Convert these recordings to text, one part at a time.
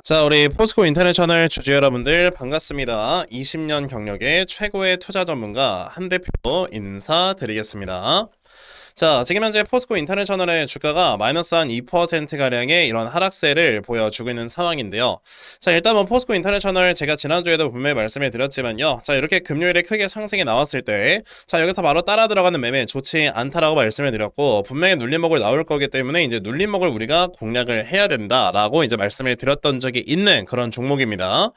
자, 우리 포스코 인터내셔널 주주 여러분들 반갑습니다. 20년 경력의 최고의 투자 전문가 한 대표 인사드리겠습니다. 자, 지금 현재 포스코 인터내셔널의 주가가 마이너스 한 2%가량의 이런 하락세를 보여주고 있는 상황인데요. 자, 일단 포스코 인터내셔널 제가 지난주에도 분명히 말씀을 드렸지만요. 자, 이렇게 금요일에 크게 상승이 나왔을 때, 자, 여기서 바로 따라 들어가는 매매 좋지 않다라고 말씀을 드렸고, 분명히 눌림목을 나올 거기 때문에 이제 눌림목을 우리가 공략을 해야 된다라고 이제 말씀을 드렸던 적이 있는 그런 종목입니다.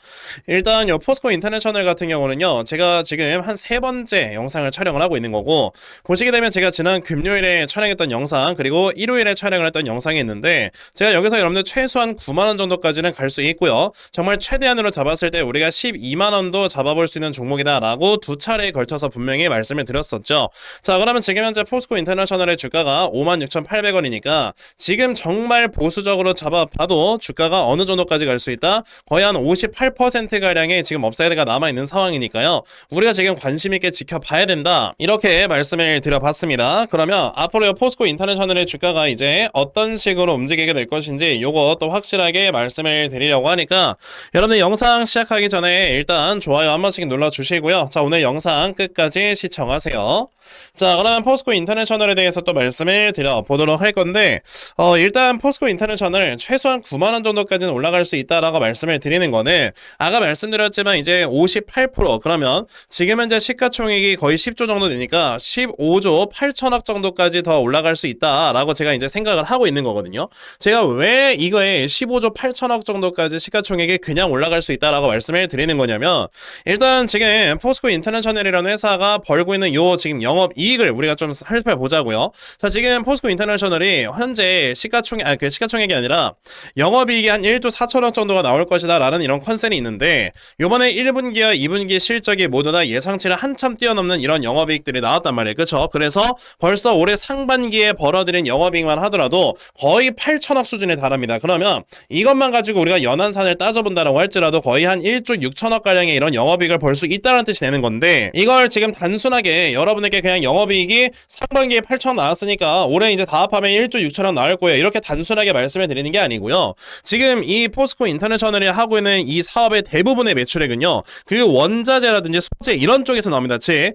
일단 요 포스코 인터내셔널 같은 경우는요, 제가 지금 한 세 번째 영상을 촬영을 하고 있는 거고, 보시게 되면 제가 지난 금요일에 촬영했던 영상 그리고 일요일에 촬영을 했던 영상이 있는데, 제가 여기서 여러분들 최소한 9만원 정도까지는 갈 수 있고요, 정말 최대한으로 잡았을 때 우리가 12만원도 잡아볼 수 있는 종목이다 라고 두 차례에 걸쳐서 분명히 말씀을 드렸었죠. 자, 그러면 지금 현재 포스코 인터내셔널의 주가가 56,800원이니까 지금 정말 보수적으로 잡아봐도 주가가 어느 정도까지 갈 수 있다? 거의 한 58%가량의 지금 업사이드가 남아있는 상황이니까요, 우리가 지금 관심있게 지켜봐야 된다, 이렇게 말씀을 드려봤습니다. 그러면 앞으로 포스코 인터내셔널의 주가가 이제 어떤 식으로 움직이게 될 것인지 요것도 확실하게 말씀을 드리려고 하니까, 여러분들 영상 시작하기 전에 일단 좋아요 한 번씩 눌러주시고요. 자, 오늘 영상 끝까지 시청하세요. 자, 그러면 포스코 인터내셔널에 대해서 또 말씀을 드려보도록 할 건데, 일단 포스코 인터내셔널 최소한 9만원 정도까지는 올라갈 수 있다라고 말씀을 드리는 거는, 아까 말씀드렸지만 이제 58%, 그러면 지금 현재 시가총액이 거의 10조 정도 되니까 15조 8천억 정도까지 더 올라갈 수 있다라고 제가 이제 생각을 하고 있는 거거든요. 제가 왜 이거에 15조 8천억 정도까지 시가총액이 그냥 올라갈 수 있다라고 말씀을 드리는 거냐면, 일단 지금 포스코 인터내셔널이라는 회사가 벌고 있는 요 지금 영업 이익을 우리가 좀 살펴보자고요. 자, 지금 포스코 인터내셔널이 현재 시가총액이 아니라 영업이익이 한 1조 4천억 정도가 나올 것이다 라는 이런 컨셉이 있는데, 요번에 1분기와 2분기 실적이 모두 다 예상치를 한참 뛰어넘는 이런 영업이익들이 나왔단 말이에요. 그쵸? 그래서 벌써 올해 상반기에 벌어들인 영업이익만 하더라도 거의 8천억 수준에 달합니다. 그러면 이것만 가지고 우리가 연한산을 따져본다라고 할지라도 거의 한 1조 6천억 가량의 이런 영업이익을 벌 수 있다는 뜻이 되는 건데, 이걸 지금 단순하게 여러분에게 그냥 영업이익이 상반기에 8천억 나왔으니까 올해 이제 다 합하면 1조 6천억 나올 거예요, 이렇게 단순하게 말씀을 드리는 게 아니고요. 지금 이 포스코 인터내셔널이 하고 있는 이 사업의 대부분의 매출액은요, 그 원자재라든지 소재 이런 쪽에서 나옵니다. 즉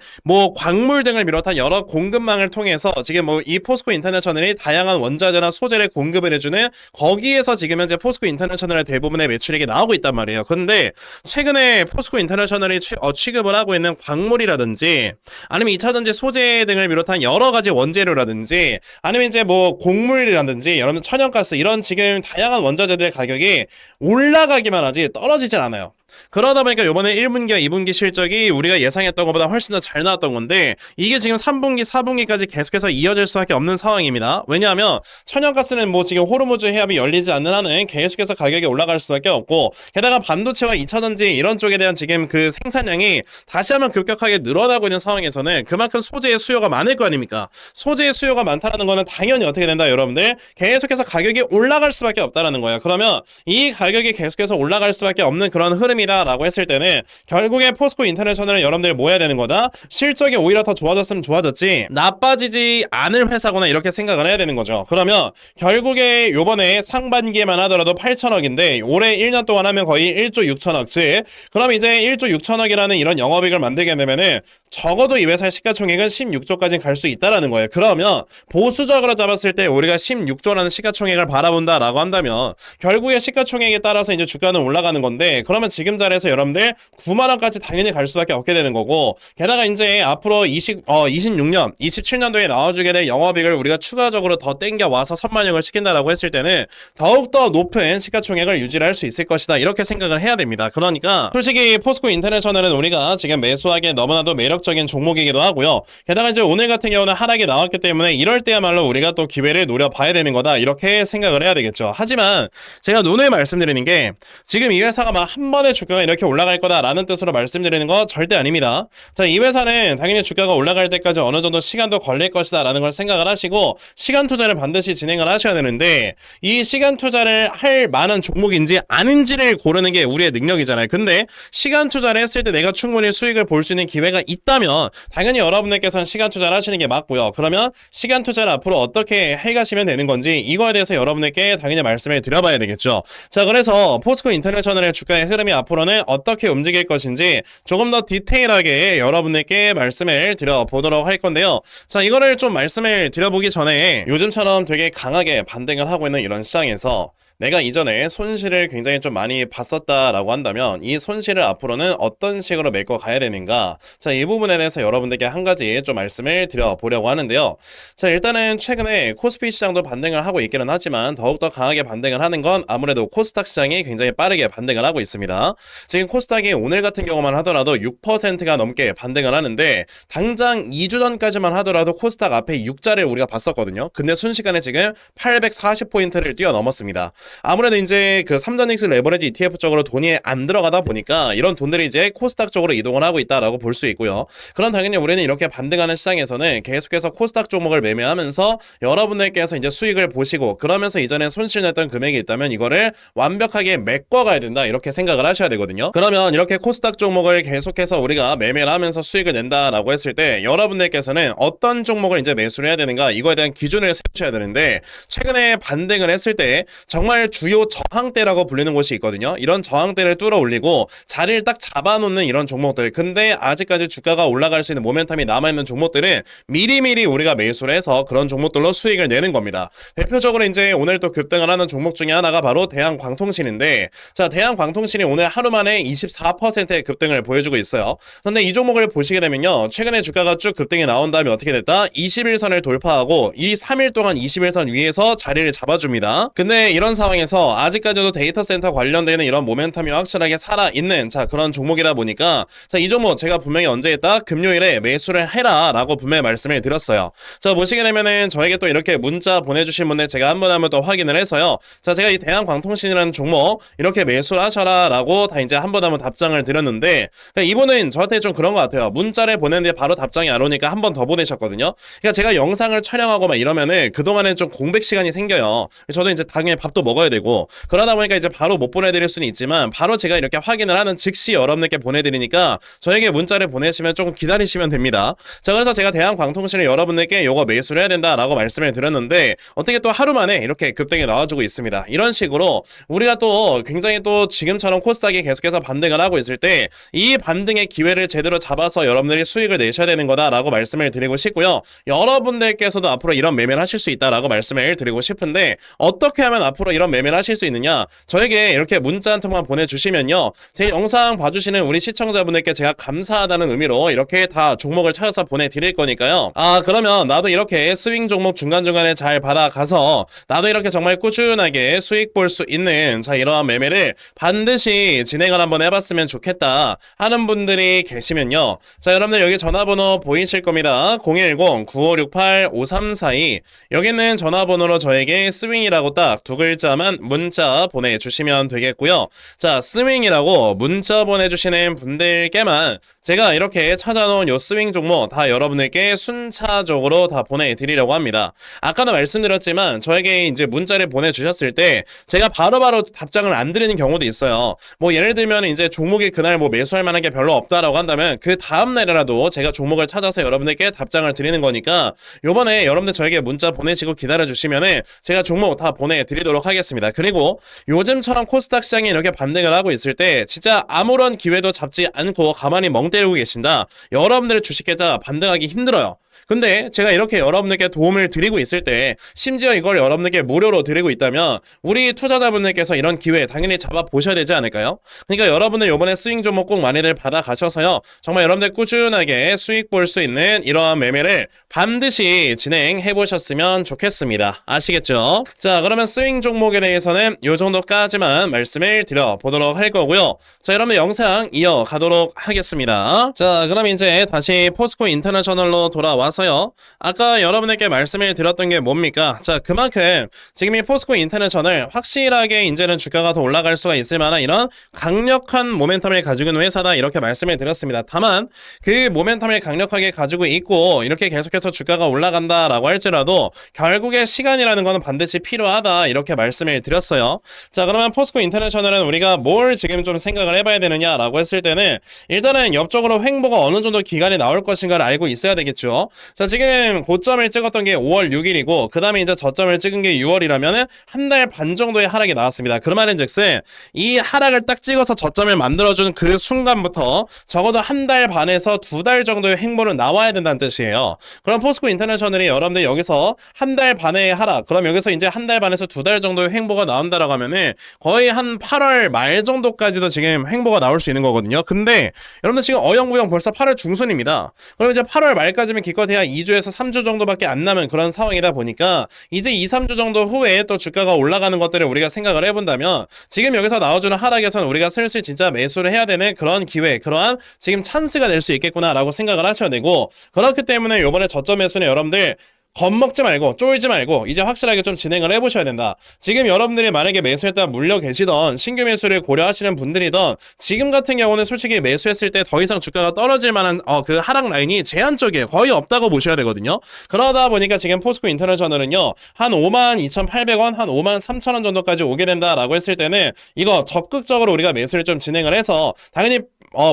광물 등을 비롯한 여러 공급망을 통해서 지금 이 포스코 인터내셔널이 다양한 원자재나 소재를 공급을 해주는, 거기에서 지금 현재 포스코 인터내셔널의 대부분의 매출액이 나오고 있단 말이에요. 근데 최근에 포스코 인터내셔널이 취급을 하고 있는 광물이라든지 아니면 2차전지 소재 등을 비롯한 여러 가지 원재료라든지 아니면 이제 곡물이라든지 여러분 천연가스 이런 지금 다양한 원자재들의 가격이 올라가기만 하지 떨어지진 않아요. 그러다 보니까 요번에 1분기와 2분기 실적이 우리가 예상했던 것보다 훨씬 더 잘 나왔던 건데, 이게 지금 3분기, 4분기까지 계속해서 이어질 수밖에 없는 상황입니다. 왜냐하면 천연가스는 지금 호르무즈 해협이 열리지 않는 한은 계속해서 가격이 올라갈 수밖에 없고, 게다가 반도체와 2차전지 이런 쪽에 대한 지금 그 생산량이 다시 한번 급격하게 늘어나고 있는 상황에서는 그만큼 소재의 수요가 많을 거 아닙니까? 소재의 수요가 많다는 거는 당연히 어떻게 된다, 여러분들? 계속해서 가격이 올라갈 수밖에 없다라는 거예요. 그러면 이 가격이 계속해서 올라갈 수밖에 없는 그런 흐름이 라고 했을 때는 결국에 포스코 인터내셔널은 여러분들 뭐 해야 되는 거다? 실적이 오히려 더 좋아졌으면 좋아졌지 나빠지지 않을 회사구나, 이렇게 생각을 해야 되는 거죠. 그러면 결국에 요번에 상반기에만 하더라도 8천억인데 올해 1년 동안 하면 거의 1조 6천억, 즉 그럼 이제 1조 6천억이라는 이런 영업이익을 만들게 되면은 적어도 이 회사의 시가총액은 16조까지 갈 수 있다라는 거예요. 그러면 보수적으로 잡았을 때 우리가 16조라는 시가총액을 바라본다라고 한다면 결국에 시가총액에 따라서 이제 주가는 올라가는 건데, 그러면 지금 자리에서 여러분들 9만원까지 당연히 갈 수밖에 없게 되는 거고, 게다가 이제 앞으로 26년, 27년도에 나와주게 될 영업이익을 우리가 추가적으로 더 땡겨와서 선반영을 시킨다라고 했을 때는 더욱더 높은 시가총액을 유지를 할 수 있을 것이다, 이렇게 생각을 해야 됩니다. 그러니까 솔직히 포스코 인터내셔널은 우리가 지금 매수하기에 너무나도 매력적인 종목이기도 하고요. 게다가 이제 오늘 같은 경우는 하락이 나왔기 때문에 이럴 때야말로 우리가 또 기회를 노려봐야 되는 거다, 이렇게 생각을 해야 되겠죠. 하지만 제가 누누이 말씀드리는 게, 지금 이 회사가 막 한 번에 주가가 이렇게 올라갈 거다라는 뜻으로 말씀드리는 거 절대 아닙니다. 자, 이 회사는 당연히 주가가 올라갈 때까지 어느 정도 시간도 걸릴 것이다 라는 걸 생각을 하시고 시간 투자를 반드시 진행을 하셔야 되는데, 이 시간 투자를 할 만한 종목인지 아닌지를 고르는 게 우리의 능력이잖아요. 근데 시간 투자를 했을 때 내가 충분히 수익을 볼 수 있는 기회가 있다 있다면 당연히 여러분들께서는 시간 투자를 하시는 게 맞고요. 그러면 시간 투자를 앞으로 어떻게 해가시면 되는 건지 이거에 대해서 여러분들께 당연히 말씀을 드려봐야 되겠죠. 자, 그래서 포스코 인터내셔널의 주가의 흐름이 앞으로는 어떻게 움직일 것인지 조금 더 디테일하게 여러분들께 말씀을 드려보도록 할 건데요. 자, 이거를 좀 말씀을 드려보기 전에 요즘처럼 되게 강하게 반등을 하고 있는 이런 시장에서 내가 이전에 손실을 굉장히 좀 많이 봤었다라고 한다면 이 손실을 앞으로는 어떤 식으로 메꿔 가야 되는가, 자, 이 부분에 대해서 여러분들께 한 가지 좀 말씀을 드려보려고 하는데요. 자, 일단은 최근에 코스피 시장도 반등을 하고 있기는 하지만 더욱더 강하게 반등을 하는 건 아무래도 코스닥 시장이 굉장히 빠르게 반등을 하고 있습니다. 지금 코스닥이 오늘 같은 경우만 하더라도 6%가 넘게 반등을 하는데 당장 2주 전까지만 하더라도 코스닥 앞에 6자를 우리가 봤었거든요. 근데 순식간에 지금 840포인트를 뛰어넘었습니다. 아무래도 이제 그 삼전익스 레버리지 ETF 쪽으로 돈이 안 들어가다 보니까 이런 돈들이 이제 코스닥 쪽으로 이동을 하고 있다라고 볼 수 있고요. 그럼 당연히 우리는 이렇게 반등하는 시장에서는 계속해서 코스닥 종목을 매매하면서 여러분들께서 이제 수익을 보시고 그러면서 이전에 손실 냈던 금액이 있다면 이거를 완벽하게 메꿔가야 된다, 이렇게 생각을 하셔야 되거든요. 그러면 이렇게 코스닥 종목을 계속해서 우리가 매매를 하면서 수익을 낸다라고 했을 때 여러분들께서는 어떤 종목을 이제 매수를 해야 되는가, 이거에 대한 기준을 세우셔야 되는데, 최근에 반등을 했을 때 정말 주요 저항대라고 불리는 곳이 있거든요. 이런 저항대를 뚫어 올리고 자리를 딱 잡아놓는 이런 종목들, 근데 아직까지 주가가 올라갈 수 있는 모멘텀이 남아있는 종목들은 미리미리 우리가 매수를 해서 그런 종목들로 수익을 내는 겁니다. 대표적으로 이제 오늘 또 급등을 하는 종목 중에 하나가 바로 대한광통신인데, 자, 대한광통신이 오늘 하루 만에 24%의 급등을 보여주고 있어요. 근데 이 종목을 보시게 되면요, 최근에 주가가 쭉 급등이 나온 다음에 어떻게 됐다? 21선을 돌파하고 이 3일 동안 21선 위에서 자리를 잡아줍니다. 근데 이런 상황에서 아직까지도 데이터 센터 관련되는 이런 모멘텀이 확실하게 살아있는, 자, 그런 종목이다 보니까, 자, 이 종목 제가 분명히 언제 했다? 금요일에 매수를 해라 라고 분명히 말씀을 드렸어요. 자, 보시게 되면은 저에게 또 이렇게 문자 보내주신 분들 제가 한 번 한 번 더 확인을 해서요, 자, 제가 이 대한광통신이라는 종목 이렇게 매수를 하셔라 라고 다 이제 한 번 한 번 답장을 드렸는데, 그러니까 이분은 저한테 좀 그런 것 같아요. 문자를 보냈는데 바로 답장이 안 오니까 한 번 더 보내셨거든요. 그러니까 제가 영상을 촬영하고 막 이러면은 그동안은 좀 공백 시간이 생겨요. 저도 이제 당연히 밥도 먹어야 되고 그러다 보니까 이제 바로 못 보내드릴 수는 있지만, 바로 제가 이렇게 확인을 하는 즉시 여러분들께 보내드리니까 저에게 문자를 보내시면 조금 기다리시면 됩니다. 자, 그래서 제가 대한광통신을 여러분들께 요거 매수를 해야 된다라고 말씀을 드렸는데 어떻게 또 하루 만에 이렇게 급등이 나와주고 있습니다. 이런 식으로 우리가 또 굉장히 또 지금처럼 코스닥이 계속해서 반등을 하고 있을 때 이 반등의 기회를 제대로 잡아서 여러분들이 수익을 내셔야 되는 거다라고 말씀을 드리고 싶고요. 여러분들께서도 앞으로 이런 매매를 하실 수 있다라고 말씀을 드리고 싶은데, 어떻게 하면 앞으로 이런 매매를 하실 수 있느냐, 저에게 이렇게 문자 한 통만 보내주시면요, 제 영상 봐주시는 우리 시청자분들께 제가 감사하다는 의미로 이렇게 다 종목을 찾아서 보내드릴 거니까요. 아, 그러면 나도 이렇게 스윙 종목 중간중간에 잘 받아가서 나도 이렇게 정말 꾸준하게 수익 볼 수 있는, 자, 이러한 매매를 반드시 진행을 한번 해봤으면 좋겠다 하는 분들이 계시면요, 자, 여러분들 여기 전화번호 보이실 겁니다. 010-9568-5342, 여기는 전화번호로 저에게 스윙이라고 딱 두 글자만 문자 보내주시면 되겠고요. 자, 스윙이라고 문자 보내주시는 분들께만 제가 이렇게 찾아놓은 요 스윙 종목 다 여러분들께 순차적으로 다 보내드리려고 합니다. 아까도 말씀드렸지만 저에게 이제 문자를 보내주셨을 때 제가 바로바로 답장을 안 드리는 경우도 있어요. 뭐 예를 들면 이제 종목이 그날 뭐 매수할 만한 게 별로 없다라고 한다면 그 다음날이라도 제가 종목을 찾아서 여러분들께 답장을 드리는 거니까, 요번에 여러분들 저에게 문자 보내시고 기다려주시면은 제가 종목 다 보내드리도록 하겠습니다. 그리고 요즘처럼 코스닥 시장이 이렇게 반등을 하고 있을 때 진짜 아무런 기회도 잡지 않고 가만히 멍 때리고 계신다, 여러분들의 주식 계좌 반등하기 힘들어요. 근데 제가 이렇게 여러분들께 도움을 드리고 있을 때, 심지어 이걸 여러분들께 무료로 드리고 있다면 우리 투자자분들께서 이런 기회 당연히 잡아보셔야 되지 않을까요? 그러니까 여러분들 요번에 스윙 종목 꼭 많이들 받아가셔서요, 정말 여러분들 꾸준하게 수익 볼 수 있는 이러한 매매를 반드시 진행해 보셨으면 좋겠습니다. 아시겠죠? 자, 그러면 스윙 종목에 대해서는 요 정도까지만 말씀을 드려보도록 할 거고요. 자, 여러분들 영상 이어가도록 하겠습니다. 자, 그럼 이제 다시 포스코 인터내셔널로 돌아왔습니다. 나와서요. 아까 여러분에게 말씀을 드렸던 게 뭡니까? 자, 그만큼 지금 이 포스코 인터내셔널 확실하게 이제는 주가가 더 올라갈 수가 있을 만한 이런 강력한 모멘텀을 가지고 있는 회사다 이렇게 말씀을 드렸습니다. 다만 그 모멘텀을 강력하게 가지고 있고 이렇게 계속해서 주가가 올라간다라고 할지라도 결국에 시간이라는 거는 반드시 필요하다 이렇게 말씀을 드렸어요. 자, 그러면 포스코 인터내셔널은 우리가 뭘 지금 좀 생각을 해봐야 되느냐라고 했을 때는 일단은 옆쪽으로 횡보가 어느 정도 기간이 나올 것인가를 알고 있어야 되겠죠. 자, 지금 고점을 찍었던 게 5월 6일이고 그 다음에 이제 저점을 찍은 게 6월이라면은 한 달 반 정도의 하락이 나왔습니다. 그 말인즉슨 이 하락을 딱 찍어서 저점을 만들어준 그 순간부터 적어도 한 달 반에서 두 달 정도의 횡보는 나와야 된다는 뜻이에요. 그럼 포스코 인터내셔널이 여러분들 여기서 한 달 반의 하락, 그럼 여기서 이제 한 달 반에서 두 달 정도의 횡보가 나온다라고 하면은 거의 한 8월 말 정도까지도 지금 횡보가 나올 수 있는 거거든요. 근데 여러분들 지금 어영부영 벌써 8월 중순입니다. 그럼 이제 8월 말까지면 기껏해야 2주에서 3주 정도밖에 안 남은 그런 상황이다 보니까 이제 2, 3주 정도 후에 또 주가가 올라가는 것들을 우리가 생각을 해본다면 지금 여기서 나와주는 하락에서는 우리가 슬슬 진짜 매수를 해야 되는 그런 기회, 그러한 지금 찬스가 될 수 있겠구나라고 생각을 하셔야 되고, 그렇기 때문에 요번에 저점 매수는 여러분들 겁먹지 말고 쫄지 말고 이제 확실하게 좀 진행을 해보셔야 된다. 지금 여러분들이 만약에 매수했다 물려 계시던 신규 매수를 고려하시는 분들이던 지금 같은 경우는 솔직히 매수했을 때 더 이상 주가가 떨어질 만한 그 하락 라인이 제한적이에요. 거의 없다고 보셔야 되거든요. 그러다 보니까 지금 포스코 인터내셔널은요 한 52,800원, 한 53,000원 정도까지 오게 된다라고 했을 때는 이거 적극적으로 우리가 매수를 좀 진행을 해서, 당연히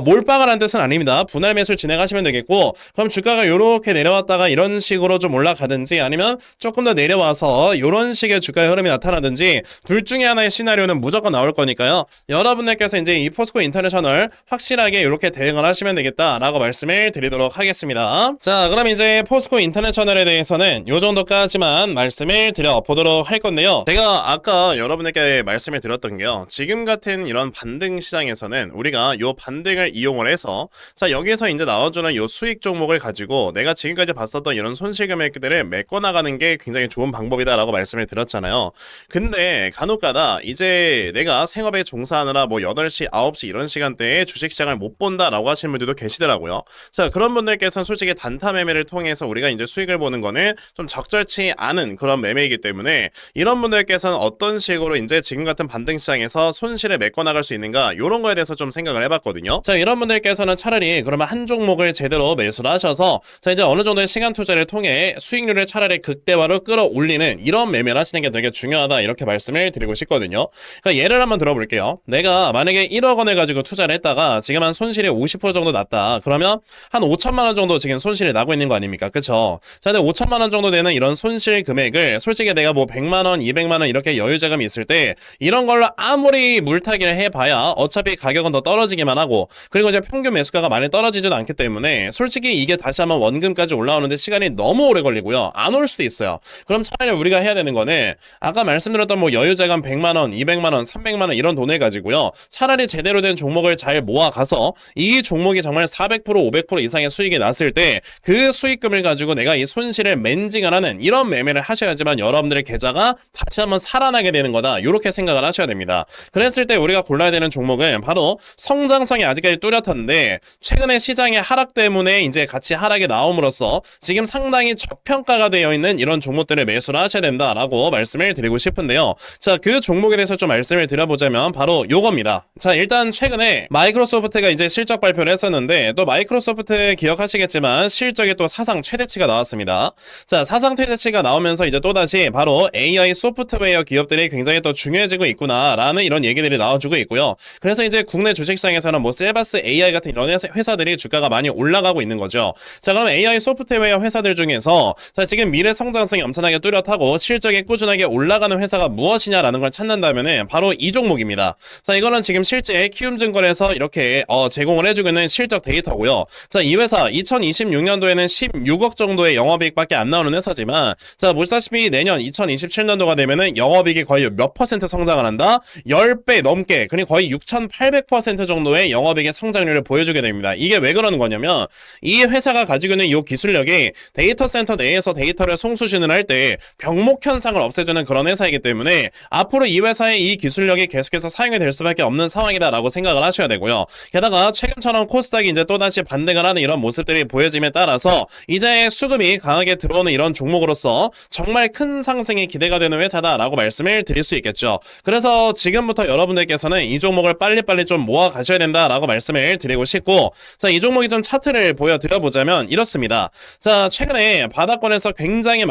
몰빵을 한 뜻은 아닙니다. 분할 매수 진행하시면 되겠고, 그럼 주가가 요렇게 내려왔다가 이런 식으로 좀 올라가든지 아니면 조금 더 내려와서 요런 식의 주가의 흐름이 나타나든지 둘 중에 하나의 시나리오는 무조건 나올 거니까요. 여러분들께서 이제 이 포스코 인터내셔널 확실하게 이렇게 대응을 하시면 되겠다라고 말씀을 드리도록 하겠습니다. 자, 그럼 이제 포스코 인터내셔널에 대해서는 요 정도까지만 말씀을 드려보도록 할 건데요. 제가 아까 여러분에게 말씀을 드렸던 게요, 지금 같은 이런 반등 시장에서는 우리가 요 반등을 이용을 해서, 자, 여기에서 이제 나와주는 요 수익 종목을 가지고 내가 지금까지 봤었던 이런 손실 금액들을 메꿔나가는 게 굉장히 좋은 방법이다라고 말씀을 드렸잖아요. 근데 간혹가다 이제 내가 생업에 종사하느라 뭐 8시, 9시 이런 시간대에 주식시장을 못 본다라고 하시는 분들도 계시더라고요. 자, 그런 분들께서는 솔직히 단타 매매를 통해서 우리가 이제 수익을 보는 거는 좀 적절치 않은 그런 매매이기 때문에 이런 분들께서는 어떤 식으로 이제 지금 같은 반등 시장에서 손실을 메꿔나갈 수 있는가, 이런 거에 대해서 좀 생각을 해봤거든요. 자, 이런 분들께서는 차라리 그러면 한 종목을 제대로 매수를 하셔서 자, 이제 어느 정도의 시간 투자를 통해 수익률을 차라리 극대화로 끌어올리는 이런 매매를 하시는 게 되게 중요하다 이렇게 말씀을 드리고 싶거든요. 그러니까 예를 한번 들어볼게요. 내가 만약에 1억 원을 가지고 투자를 했다가 지금 한 손실이 50% 정도 났다. 그러면 한 5천만 원 정도 지금 손실이 나고 있는 거 아닙니까? 그쵸? 자, 근데 5천만 원 정도 되는 이런 손실 금액을 솔직히 내가 뭐 100만 원, 200만 원 이렇게 여유 자금이 있을 때 이런 걸로 아무리 물타기를 해봐야 어차피 가격은 더 떨어지기만 하고, 그리고 이제 평균 매수가가 많이 떨어지지도 않기 때문에 솔직히 이게 다시 한번 원금까지 올라오는데 시간이 너무 오래 걸리고요. 안 올 수도 있어요. 그럼 차라리 우리가 해야 되는 거는 아까 말씀드렸던 뭐 여유자금 100만원, 200만원, 300만원 이런 돈을 가지고요, 차라리 제대로 된 종목을 잘 모아가서 이 종목이 정말 400%, 500% 이상의 수익이 났을 때 그 수익금을 가지고 내가 이 손실을 맨징을 하는 이런 매매를 하셔야지만 여러분들의 계좌가 다시 한번 살아나게 되는 거다, 이렇게 생각을 하셔야 됩니다. 그랬을 때 우리가 골라야 되는 종목은 바로 성장성이 아직까지 뚜렷한데 최근에 시장의 하락 때문에 이제 같이 하락이 나옴으로써 지금 상당히 저평가가 되어 있는 이런 종목들을 매수를 하셔야 된다라고 말씀을 드리고 싶은데요. 자, 그 종목에 대해서 좀 말씀을 드려보자면 바로 요겁니다. 자, 일단 최근에 마이크로소프트가 이제 실적 발표를 했었는데, 또 마이크로소프트 기억하시겠지만 실적이 또 사상 최대치가 나왔습니다. 자, 사상 최대치가 나오면서 이제 또다시 바로 AI 소프트웨어 기업들이 굉장히 또 중요해지고 있구나라는 이런 얘기들이 나와주고 있고요. 그래서 이제 국내 주식시장에서는 뭐 셀바스 AI 같은 이런 회사들이 주가가 많이 올라가고 있는 거죠. 자, 그럼 AI 소프트웨어 회사들 중에서 자, 지금 미래 성장성이 엄청나게 뚜렷하고 실적이 꾸준하게 올라가는 회사가 무엇이냐라는 걸 찾는다면은 바로 이 종목입니다. 자, 이거는 지금 실제 키움증권에서 이렇게 제공을 해주고 있는 실적 데이터고요. 자, 이 회사 2026년도에는 16억 정도의 영업이익밖에 안 나오는 회사지만, 자, 보시다시피 내년 2027년도가 되면은 영업이익이 거의 몇 퍼센트 성장을 한다? 10배 넘게, 그리고 거의 6,800% 정도의 영업 영업이익의 성장률을 보여주게 됩니다. 이게 왜 그러는 거냐면 이 회사가 가지고 있는 이 기술력이 데이터 센터 내에서 데이터를 송수신을 할 때 병목 현상을 없애주는 그런 회사이기 때문에 앞으로 이 회사의 이 기술력이 계속해서 사용이 될 수밖에 없는 상황이다라고 생각을 하셔야 되고요. 게다가 최근처럼 코스닥이 이제 또다시 반등을 하는 이런 모습들이 보여짐에 따라서 이제 수급이 강하게 들어오는 이런 종목으로서 정말 큰 상승이 기대가 되는 회사다라고 말씀을 드릴 수 있겠죠. 그래서 지금부터 여러분들께서는 이 종목을 빨리빨리 좀 모아 가셔야 된다라고 말씀을 드리고 싶고, 자, 이 종목이 좀 차트를 보여드려 보자면 이렇습니다. 자, 최근에 바닥권에서 굉장히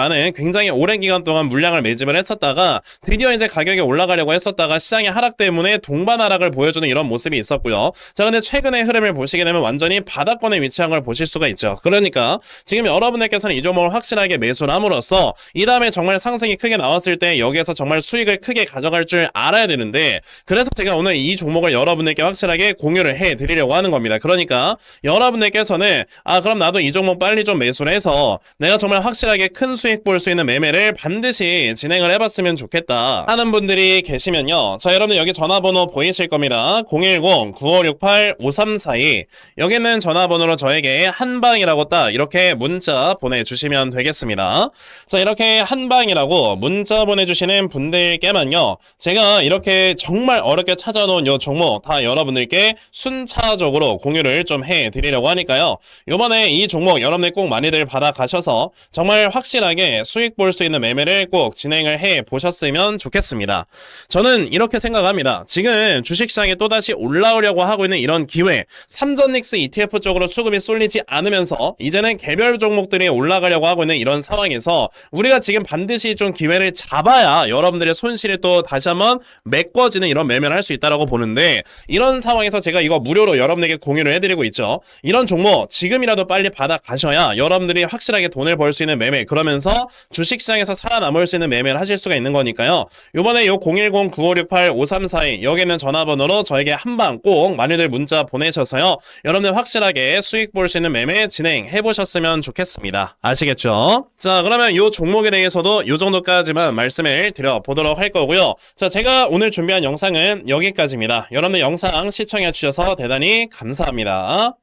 오랜 기간 동안 물량을 매집을 했었다가 드디어 이제 가격이 올라가려고 했었다가 시장의 하락 때문에 동반 하락을 보여주는 이런 모습이 있었고요. 자, 근데 최근의 흐름을 보시게 되면 완전히 바닥권에 위치한 걸 보실 수가 있죠. 그러니까 지금 여러분들께서는 이 종목을 확실하게 매수를 함으로써 이 다음에 정말 상승이 크게 나왔을 때 여기에서 정말 수익을 크게 가져갈 줄 알아야 되는데, 그래서 제가 오늘 이 종목을 여러분들께 확실하게 공유를 해 드리려고 하는 겁니다. 그러니까 여러분들께서는 그럼 나도 이 종목 빨리 좀 매수를 해서 내가 정말 확실하게 큰 수익 볼 수 있는 매매를 반드시 진행을 해봤으면 좋겠다 하는 분들이 계시면요, 자, 여러분 여기 전화번호 보이실 겁니다. 010-9568-5342. 여기는 전화번호로 저에게 한방이라고 딱 이렇게 문자 보내주시면 되겠습니다. 자, 이렇게 한방이라고 문자 보내주시는 분들께만요, 제가 이렇게 정말 어렵게 찾아놓은 요 종목 다 여러분들께 순차적으로 공유를 좀 해드리려고 하니까요, 요번에 이 종목 여러분들 꼭 많이들 받아가셔서 정말 확실하게 수익 볼 수 있는 매매를 꼭 진행을 해 보셨으면 좋겠습니다. 저는 이렇게 생각합니다. 지금 주식시장에 또다시 올라오려고 하고 있는 이런 기회, 삼전닉스 ETF 쪽으로 수급이 쏠리지 않으면서 이제는 개별 종목들이 올라가려고 하고 있는 이런 상황에서 우리가 지금 반드시 좀 기회를 잡아야 여러분들의 손실이 또 다시 한번 메꿔지는 이런 매매를 할 수 있다고 보는데, 이런 상황에서 제가 이거 무료로 여러분에게 공유를 해드리고 있죠. 이런 종목 지금이라도 빨리 받아가셔야 여러분들이 확실하게 돈을 벌 수 있는 매매, 그러면서 주식시장에서 살아남을 수 있는 매매를 하실 수가 있는 거니까요. 요번에 요 010-9568-5342 여기는 전화번호로 저에게 한방 꼭 많이들 문자 보내셔서요, 여러분들 확실하게 수익 볼 수 있는 매매 진행해 보셨으면 좋겠습니다. 아시겠죠? 자, 그러면 요 종목에 대해서도 요 정도까지만 말씀을 드려보도록 할 거고요. 자, 제가 오늘 준비한 영상은 여기까지입니다. 여러분들 영상 시청해 주셔서 대단히 감사합니다.